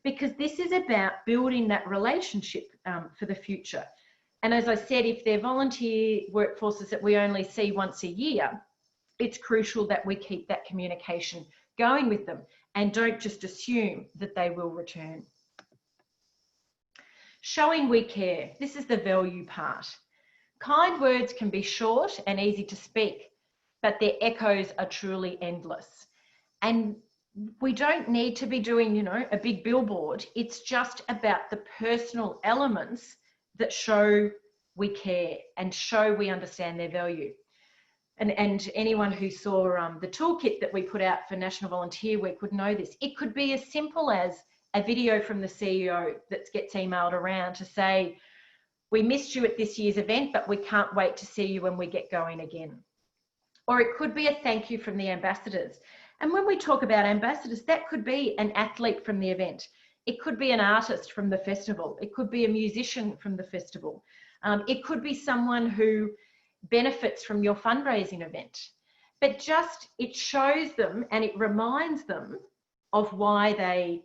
because this is about building that relationship for the future. And as I said, if they're volunteer workforces that we only see once a year, it's crucial that we keep that communication going with them and don't just assume that they will return. Showing we care. This is the value part. Kind words can be short and easy to speak, but their echoes are truly endless. And we don't need to be doing, you know, a big billboard. It's just about the personal elements that show we care and show we understand their value. And anyone who saw the toolkit that we put out for National Volunteer Week would know this. It could be as simple as a video from the CEO that gets emailed around to say, we missed you at this year's event, but we can't wait to see you when we get going again. Or it could be a thank you from the ambassadors. And when we talk about ambassadors, that could be an athlete from the event. It could be an artist from the festival. It could be a musician from the festival. It could be someone who benefits from your fundraising event. But just, it shows them and it reminds them of why they,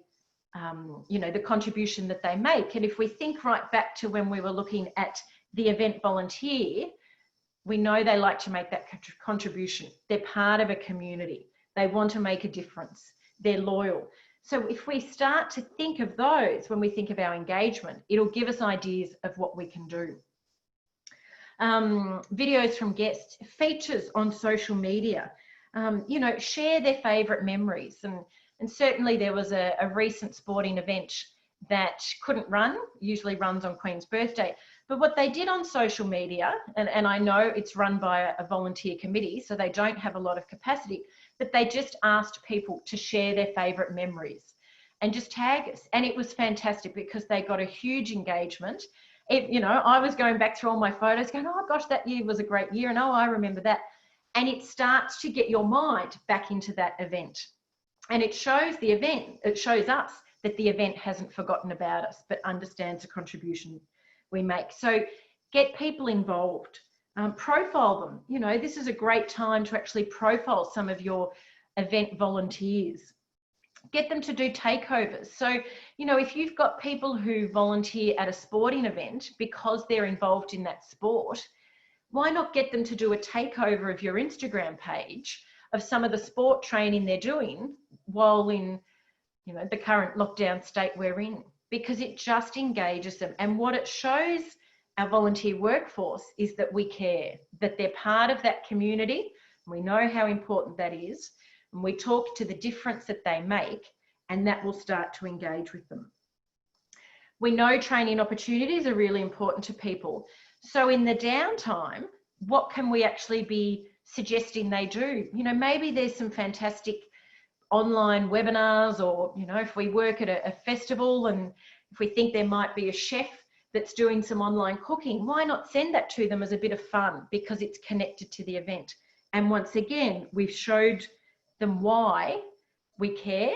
you know, the contribution that they make. And if we think right back to when we were looking at the event volunteer, we know they like to make that contribution. They're part of a community. They want to make a difference. They're loyal. So if we start to think of those when we think of our engagement, it'll give us ideas of what we can do. Videos from guests, features on social media, you know, share their favourite memories. And certainly there was a recent sporting event that couldn't run, usually runs on Queen's birthday. But what they did on social media, and I know it's run by a volunteer committee, so they don't have a lot of capacity, but they just asked people to share their favourite memories and just tag us. And it was fantastic because they got a huge engagement. You know, I was going back through all my photos going, oh gosh, that year was a great year. And oh, I remember that. And it starts to get your mind back into that event. And it shows the event, it shows us that the event hasn't forgotten about us, but understands the contribution we make. So get people involved, profile them. You know, this is a great time to actually profile some of your event volunteers. Get them to do takeovers. So, you know, if you've got people who volunteer at a sporting event because they're involved in that sport, why not get them to do a takeover of your Instagram page of some of the sport training they're doing while in, you know, the current lockdown state we're in, because it just engages them. And what it shows our volunteer workforce is that we care, that they're part of that community. We know how important that is. And we talk to the difference that they make, and that will start to engage with them. We know training opportunities are really important to people. So in the downtime, what can we actually be suggesting they do? You know, maybe there's some fantastic online webinars, or, you know, if we work at a festival and if we think there might be a chef that's doing some online cooking, why not send that to them as a bit of fun because it's connected to the event? And once again, we've showed them why we care,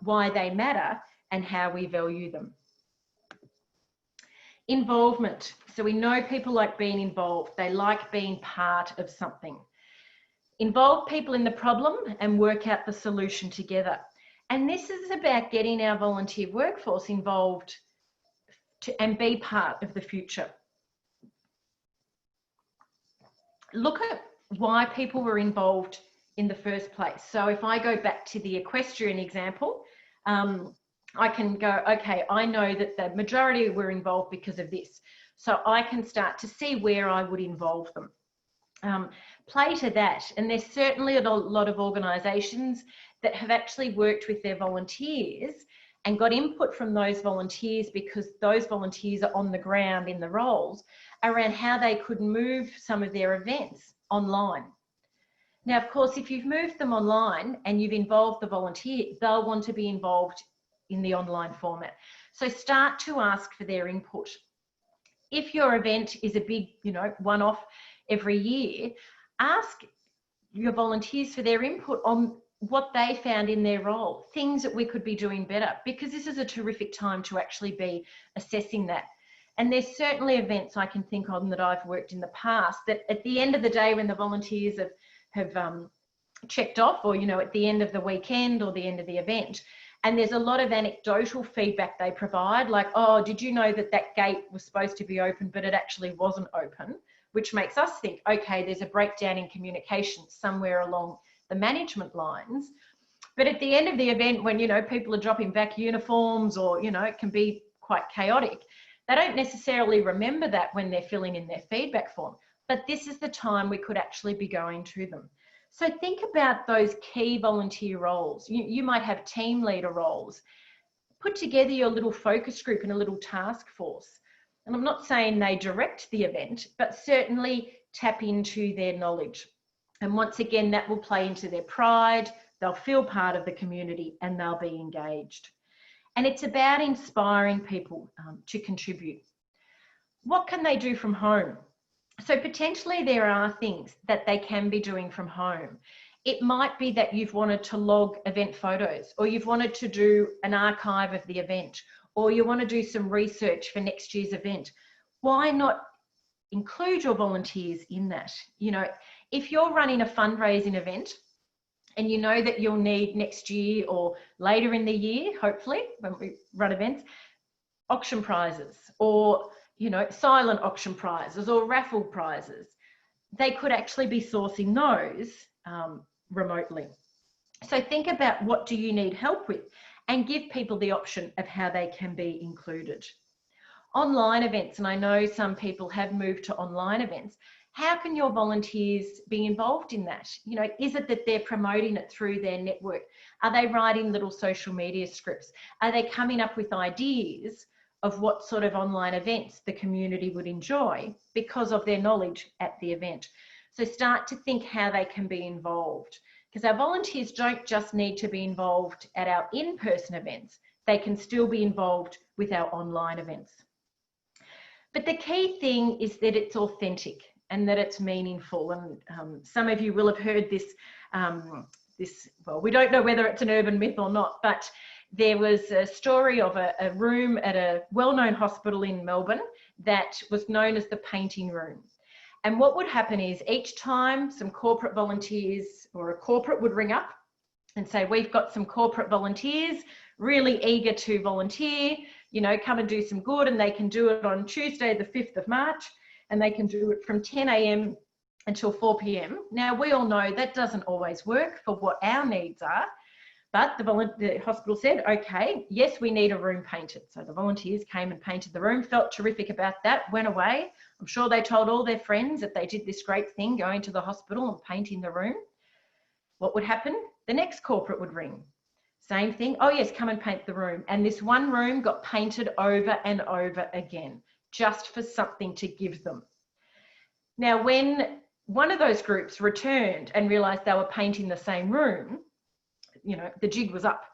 why they matter, and how we value them. Involvement. So we know people like being involved. They like being part of something. Involve people in the problem and work out the solution together. And this is about getting our volunteer workforce involved and be part of the future. Look at why people were involved in the first place. So if I go back to the equestrian example, I can go, okay, I know that the majority were involved because of this. So I can start to see where I would involve them. Play to that. And there's certainly a lot of organisations that have actually worked with their volunteers and got input from those volunteers, because those volunteers are on the ground in the roles, around how they could move some of their events online. Now, of course, if you've moved them online and you've involved the volunteer, they'll want to be involved in the online format. So start to ask for their input. If your event is a big, you know, one-off every year, ask your volunteers for their input on what they found in their role, things that we could be doing better, because this is a terrific time to actually be assessing that. And there's certainly events I can think of that I've worked in the past that at the end of the day, when the volunteers have checked off, or, you know, at the end of the weekend or the end of the event, and there's a lot of anecdotal feedback they provide, like, oh, did you know that that gate was supposed to be open, but it actually wasn't open, which makes us think, okay, there's a breakdown in communication somewhere along the management lines. But at the end of the event, when, you know, people are dropping back uniforms, or, you know, it can be quite chaotic, they don't necessarily remember that when they're filling in their feedback form. But this is the time we could actually be going to them. So think about those key volunteer roles. You might have team leader roles. Put together your little focus group and a little task force. And I'm not saying they direct the event, but certainly tap into their knowledge. And once again, that will play into their pride. They'll feel part of the community and they'll be engaged. And it's about inspiring people to contribute. What can they do from home? So potentially there are things that they can be doing from home. It might be that you've wanted to log event photos, or you've wanted to do an archive of the event, or you want to do some research for next year's event. Why not include your volunteers in that? You know, if you're running a fundraising event and you know that you'll need next year or later in the year, hopefully, when we run events, auction prizes, or, you know, silent auction prizes or raffle prizes, they could actually be sourcing those remotely. So think about, what do you need help with, and give people the option of how they can be included. Online events, and I know some people have moved to online events. How can your volunteers be involved in that? You know, is it that they're promoting it through their network? Are they writing little social media scripts? Are they coming up with ideas of what sort of online events the community would enjoy because of their knowledge at the event? So start to think how they can be involved, because our volunteers don't just need to be involved at our in-person events. They can still be involved with our online events. But the key thing is that it's authentic and that it's meaningful. And some of you will have heard this, well, we don't know whether it's an urban myth or not, but there was a story of a room at a well-known hospital in Melbourne that was known as the painting room. And what would happen is, each time some corporate volunteers or a corporate would ring up and say, we've got some corporate volunteers really eager to volunteer, you know, come and do some good, and they can do it on Tuesday, the 5th of March, and they can do it from 10 a.m. until 4 p.m. Now, we all know that doesn't always work for what our needs are, but the hospital said, okay, yes, we need a room painted. So the volunteers came and painted the room, felt terrific about that, went away. I'm sure they told all their friends that they did this great thing, going to the hospital and painting the room. What would happen? The next corporate would ring. Same thing. Oh yes, come and paint the room. And this one room got painted over and over again, just for something to give them. Now, when one of those groups returned and realized they were painting the same room, you know, the jig was up.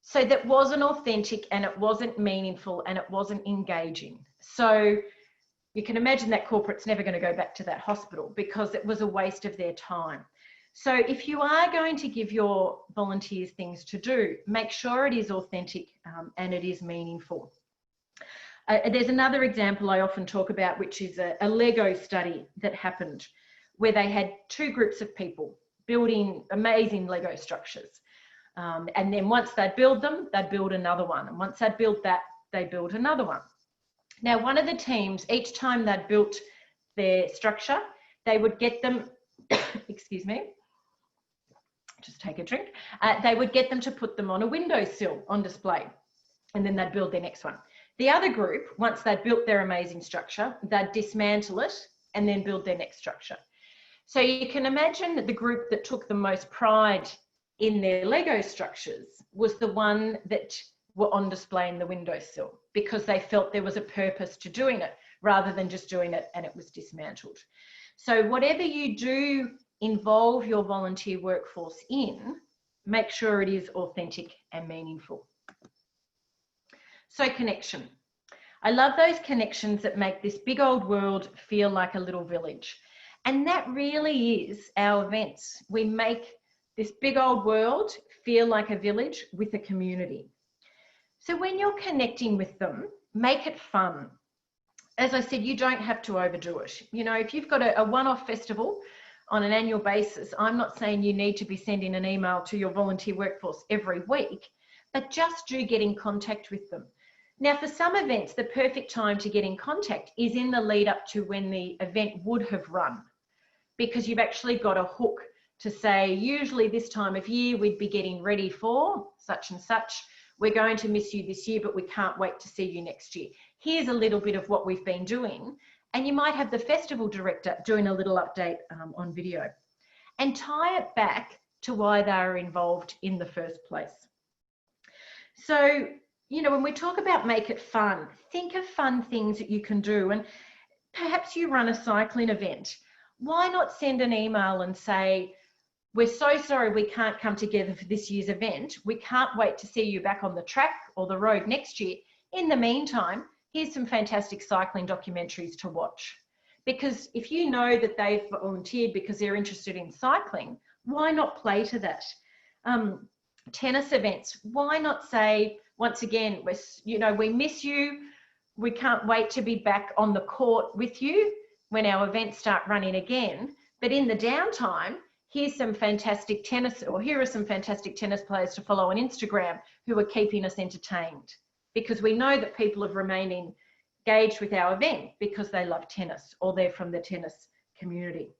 So that wasn't authentic, and it wasn't meaningful, and it wasn't engaging. So you can imagine that corporate's never going to go back to that hospital, because it was a waste of their time. So if you are going to give your volunteers things to do, make sure it is authentic and it is meaningful. There's another example I often talk about, which is a Lego study that happened, where they had two groups of people building amazing Lego structures. And then once they'd build them, they'd build another one. And once they'd built that, they build another one. Now, one of the teams, each time they'd built their structure, they would get them, excuse me, just take a drink. They would get them to put them on a windowsill on display, and then they'd build their next one. The other group, once they'd built their amazing structure, they'd dismantle it and then build their next structure. So you can imagine that the group that took the most pride in their Lego structures was the one that were on display in the windowsill, because they felt there was a purpose to doing it rather than just doing it and it was dismantled. So whatever you do involve your volunteer workforce in, make sure it is authentic and meaningful. So connection. I love those connections that make this big old world feel like a little village. And that really is our events. We make this big old world feel like a village with a community. So when you're connecting with them, make it fun. As I said, you don't have to overdo it. You know, if you've got a one-off festival on an annual basis, I'm not saying you need to be sending an email to your volunteer workforce every week, but just do get in contact with them. Now, for some events, the perfect time to get in contact is in the lead up to when the event would have run, because you've actually got a hook to say, usually this time of year, we'd be getting ready for such and such. We're going to miss you this year, but we can't wait to see you next year. Here's a little bit of what we've been doing. And you might have the festival director doing a little update on video, and tie it back to why they are involved in the first place. So, you know, when we talk about make it fun, think of fun things that you can do. And perhaps you run a cycling event. Why not send an email and say, we're so sorry we can't come together for this year's event. We can't wait to see you back on the track or the road next year. In the meantime, here's some fantastic cycling documentaries to watch. Because if you know that they've volunteered because they're interested in cycling, why not play to that? Tennis events, why not say, once again, we miss you. We can't wait to be back on the court with you when our events start running again. But in the downtime, here's some fantastic tennis, or here are some fantastic tennis players to follow on Instagram who are keeping us entertained, because we know that people have remained engaged with our event because they love tennis or they're from the tennis community.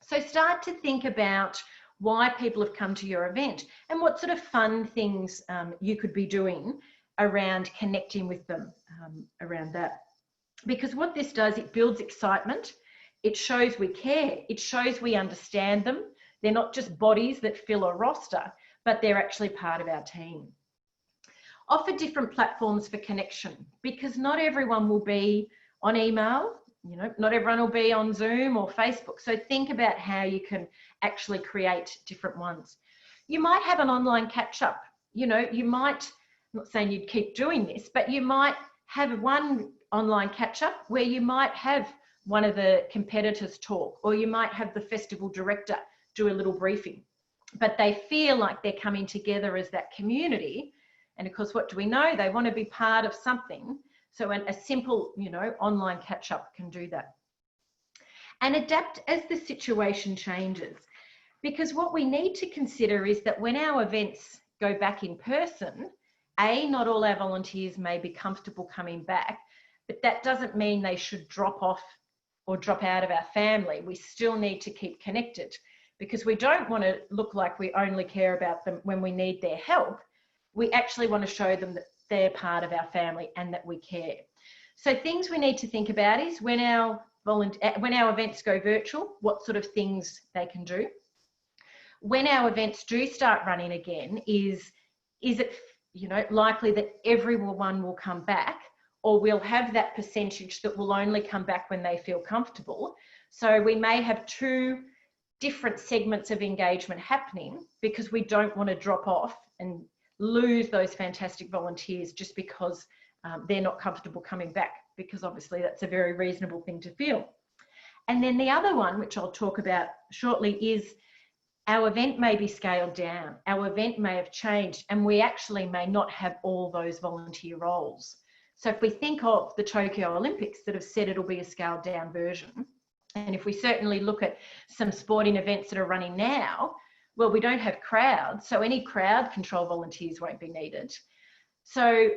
So start to think about why people have come to your event and what sort of fun things you could be doing around connecting with them around that. Because what this does, it builds excitement. It shows we care. It shows we understand them. They're not just bodies that fill a roster, but they're actually part of our team. Offer different platforms for connection, because not everyone will be on email, you know, not everyone will be on Zoom or Facebook. So think about how you can actually create different ones. You might have an online catch up. You know, you might, I'm not saying you'd keep doing this, but you might have one online catch up where you might have one of the competitors talk, or you might have the festival director do a little briefing, but they feel like they're coming together as that community. And of course, what do we know? They want to be part of something. So a simple, you know, online catch up can do that. And adapt as the situation changes, because what we need to consider is that when our events go back in person, not all our volunteers may be comfortable coming back, but that doesn't mean they should drop off or drop out of our family. We still need to keep connected, because we don't want to look like we only care about them when we need their help. We actually want to show them that they're part of our family and that we care. So things we need to think about is when our events go virtual, what sort of things they can do. When our events do start running again, is it, you know, likely that everyone will come back, or we'll have that percentage that will only come back when they feel comfortable. So we may have two different segments of engagement happening, because we don't want to drop off and lose those fantastic volunteers just because they're not comfortable coming back, because obviously that's a very reasonable thing to feel. And then the other one, which I'll talk about shortly, is our event may be scaled down. Our event may have changed, and we actually may not have all those volunteer roles. So if we think of the Tokyo Olympics that have said it'll be a scaled down version, and if we certainly look at some sporting events that are running now, well, we don't have crowds, so any crowd control volunteers won't be needed. So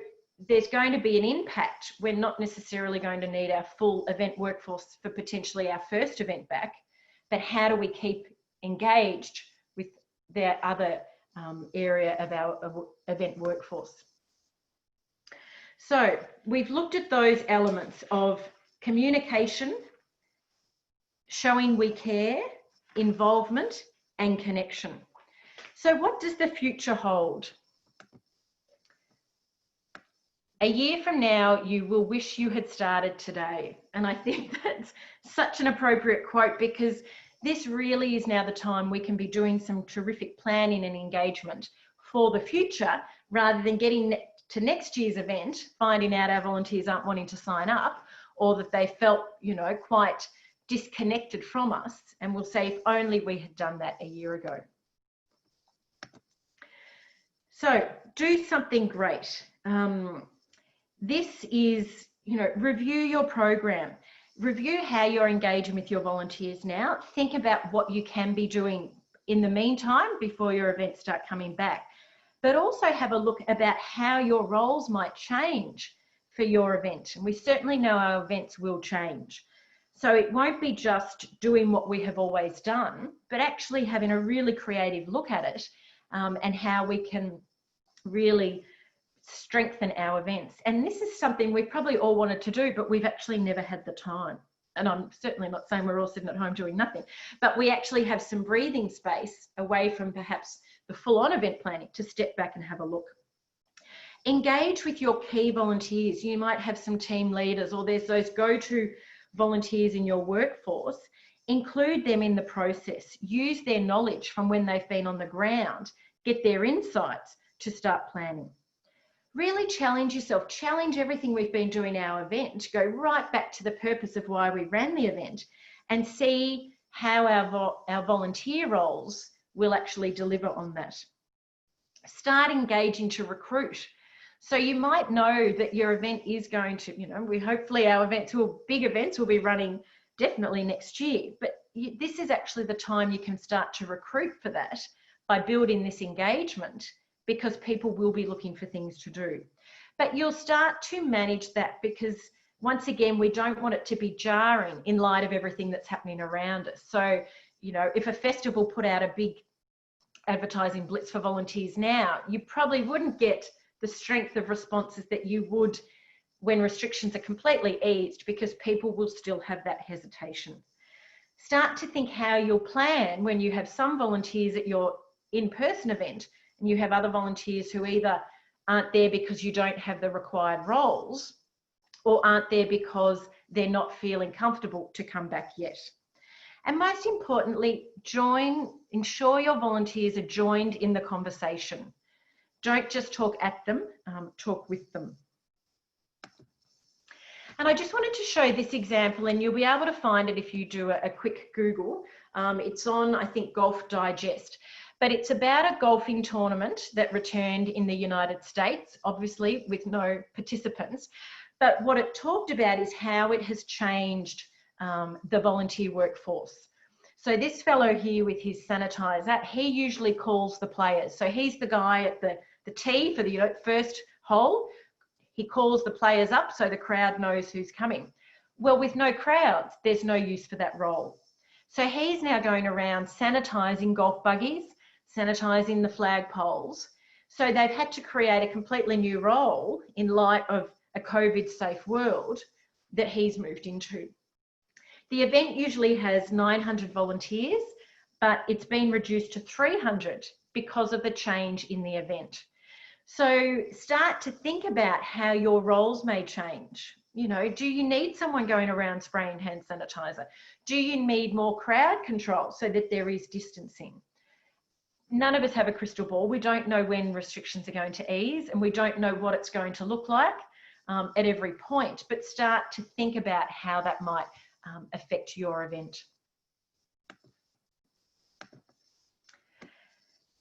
there's going to be an impact. We're not necessarily going to need our full event workforce for potentially our first event back, but how do we keep engaged with the other area of our event workforce? So we've looked at those elements of communication, showing we care, involvement, and connection. So what does the future hold? A year from now, you will wish you had started today. And I think that's such an appropriate quote, because this really is now the time we can be doing some terrific planning and engagement for the future, rather than getting to next year's event, finding out our volunteers aren't wanting to sign up, or that they felt, you know, quite disconnected from us. And we'll say, if only we had done that a year ago. So do something great. This is, review your program. Review how you're engaging with your volunteers now. Think about what you can be doing in the meantime before your events start coming back. But also have a look about how your roles might change for your event. And we certainly know our events will change. So it won't be just doing what we have always done, but actually having a really creative look at it, and how we can really strengthen our events. And this is something we probably all wanted to do, but we've actually never had the time. And I'm certainly not saying we're all sitting at home doing nothing, but we actually have some breathing space away from perhaps the full-on event planning to step back and have a look. Engage with your key volunteers. You might have some team leaders, or there's those go-to volunteers in your workforce. Include them in the process. Use their knowledge from when they've been on the ground. Get their insights to start planning. Really challenge yourself. Challenge everything we've been doing our event. Go right back to the purpose of why we ran the event and see how our volunteer roles will actually deliver on that. Start engaging to recruit. So you might know that your event is going to, hopefully our big events will be running definitely next year, but this is actually the time you can start to recruit for that by building this engagement, because people will be looking for things to do. But you'll start to manage that, because once again, we don't want it to be jarring in light of everything that's happening around us. So, if a festival put out a big advertising blitz for volunteers now, you probably wouldn't get the strength of responses that you would when restrictions are completely eased, because people will still have that hesitation. Start to think how you'll plan when you have some volunteers at your in-person event and you have other volunteers who either aren't there because you don't have the required roles, or aren't there because they're not feeling comfortable to come back yet. And most importantly, ensure your volunteers are joined in the conversation. Don't just talk at them, talk with them. And I just wanted to show this example, and you'll be able to find it if you do a quick Google. It's on, I think, Golf Digest. But it's about a golfing tournament that returned in the United States, obviously with no participants. But what it talked about is how it has changed the volunteer workforce. So this fellow here with his sanitizer, he usually calls the players. So he's the guy at the tee for the first hole. He calls the players up so the crowd knows who's coming. Well, with no crowds, there's no use for that role. So he's now going around sanitising golf buggies, sanitising the flagpoles. So they've had to create a completely new role in light of a COVID-safe world that he's moved into. The event usually has 900 volunteers, but it's been reduced to 300 because of the change in the event. So start to think about how your roles may change. Do you need someone going around spraying hand sanitizer? Do you need more crowd control so that there is distancing? None of us have a crystal ball. We don't know when restrictions are going to ease, and we don't know what it's going to look like at every point, but start to think about how that might affect your event.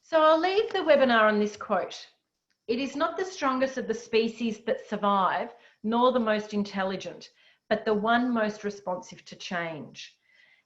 So I'll leave the webinar on this quote. It is not the strongest of the species that survive, nor the most intelligent, but the one most responsive to change.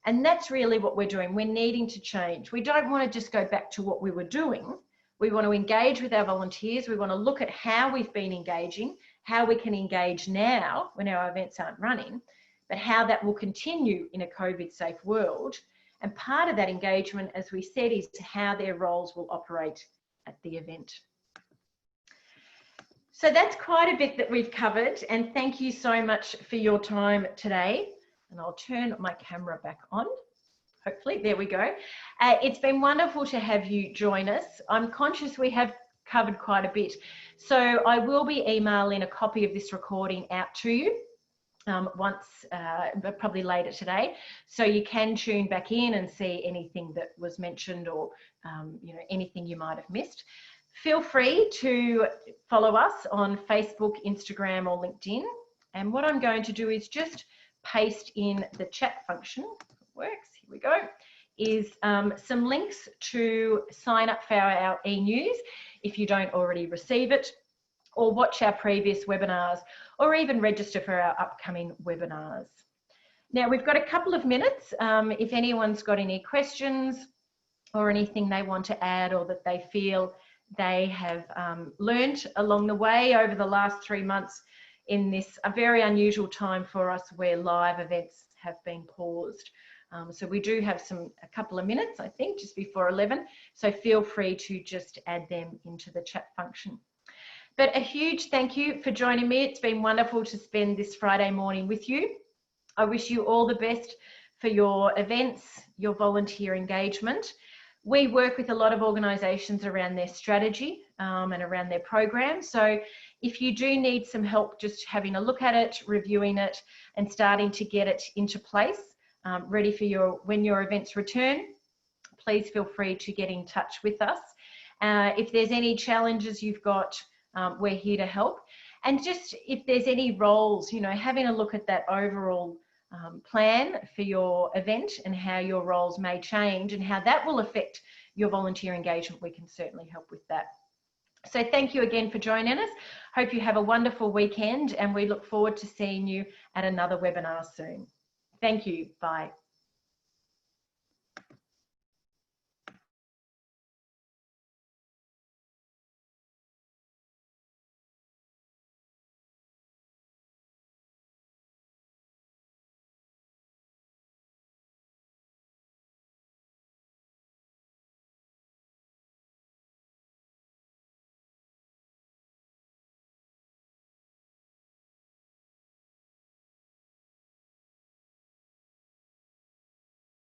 And that's really what we're doing. We're needing to change. We don't want to just go back to what we were doing. We want to engage with our volunteers. We want to look at how we've been engaging, how we can engage now when our events aren't running, but how that will continue in a COVID-safe world. And part of that engagement, as we said, is how their roles will operate at the event. So that's quite a bit that we've covered, and thank you so much for your time today. And I'll turn my camera back on. Hopefully, there we go. It's been wonderful to have you join us. I'm conscious we have covered quite a bit. So I will be emailing a copy of this recording out to you probably later today. So you can tune back in and see anything that was mentioned, or anything you might have missed. Feel free to follow us on Facebook, Instagram, or LinkedIn. And what I'm going to do is just paste in the chat function. If it works, here we go, is some links to sign up for our e-news. if you don't already receive it, or watch our previous webinars, or even register for our upcoming webinars. Now, we've got a couple of minutes. If anyone's got any questions or anything they want to add, or that they feel they have learned along the way over the last 3 months in this a very unusual time for us where live events have been paused. So we do have a couple of minutes, I think, just before 11. So feel free to just add them into the chat function. But a huge thank you for joining me. It's been wonderful to spend this Friday morning with you. I wish you all the best for your events, your volunteer engagement. We work with a lot of organisations around their strategy and around their programs. So if you do need some help just having a look at it, reviewing it, and starting to get it into place, ready for when your events return, please feel free to get in touch with us. If there's any challenges you've got, we're here to help. And just if there's any roles, you know, having a look at that overall plan for your event and how your roles may change and how that will affect your volunteer engagement, we can certainly help with that. So thank you again for joining us. Hope you have a wonderful weekend, and we look forward to seeing you at another webinar soon. Thank you. Bye.